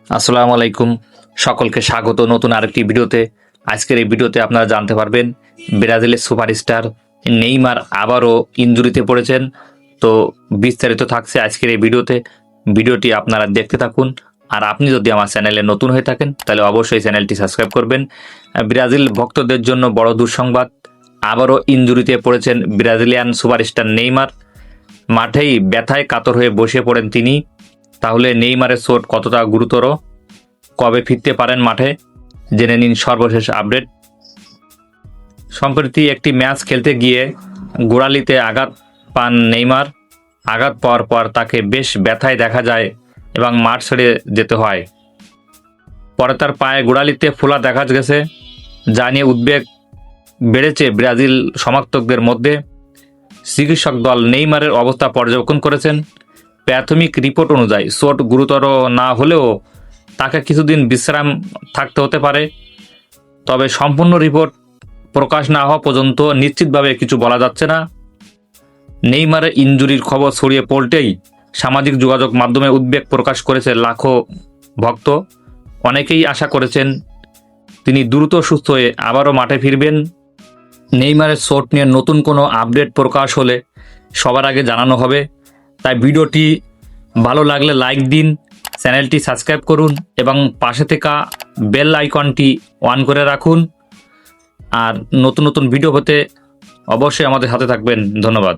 আসসালামু আলাইকুম, সকলকে স্বাগত নতুন আরেকটি ভিডিওতে। আজকের এই ভিডিওতে আপনারা জানতে পারবেন ব্রাজিলের সুপারস্টার নেইমার আবারও ইনজুরিতে পড়েছেন। তো বিস্তারিত থাকছে আজকের এই ভিডিওতে। ভিডিওটি আপনারা দেখতে থাকুন। আর আপনি যদি আমার চ্যানেলে নতুন হয়ে থাকেন তাহলে অবশ্যই চ্যানেলটি সাবস্ক্রাইব করবেন। ব্রাজিল ভক্তদের জন্য বড় দুঃসংবাদ, আবারও ইনজুরিতে পড়েছেন ব্রাজিলিয়ান সুপারস্টার নেইমার। মাঠেই ব্যথায় কাতর হয়ে বসে পড়েন তিনি। তাহলে নেইমারের চোট কতটা গুরুতর, কবে ফিরতে পারেন মাঠে, জেনে নিন সর্বশেষ আপডেট। সম্প্রতি একটি ম্যাচ খেলতে গিয়ে গোড়ালিতে আঘাত পান নেইমার। আঘাত পাওয়ার পর তাকে বেশ ব্যথায় দেখা যায় এবং মাঠ ছেড়ে যেতে হয়। পরে তার পায়ে গোড়ালিতে ফোলা দেখা গেছে, যা নিয়ে উদ্বেগ বেড়েছে ব্রাজিল সমর্থকদের মধ্যে। চিকিৎসক দল নেইমারের অবস্থা পর্যবেক্ষণ করেছেন। প্রাথমিক রিপোর্ট অনুযায়ী চোট গুরুতর না হলেও তাকে কিছুদিন বিশ্রাম থাকতে হতে পারে। তবে সম্পূর্ণ রিপোর্ট প্রকাশ না হওয়া পর্যন্ত নিশ্চিতভাবে কিছু বলা যাচ্ছে না। নেইমারের ইনজুরির খবর ছড়িয়ে পড়তেই সামাজিক যোগাযোগ মাধ্যমে উদ্বেগ প্রকাশ করেছে লাখো ভক্ত। অনেকেই আশা করেছেন তিনি দ্রুত সুস্থ হয়ে আবারও মাঠে ফিরবেন। নেইমারের চোট নিয়ে নতুন কোনো আপডেট প্রকাশ হলে সবার আগে জানানো হবে। তাই ভিডিওটি ভালো লাগলে লাইক দিন, চ্যানেলটি সাবস্ক্রাইব করুন এবং পাশে থাকা বেল আইকনটি অন করে রাখুন। আর নতুন নতুন ভিডিও পেতে অবশ্যই আমাদের সাথে থাকবেন। ধন্যবাদ।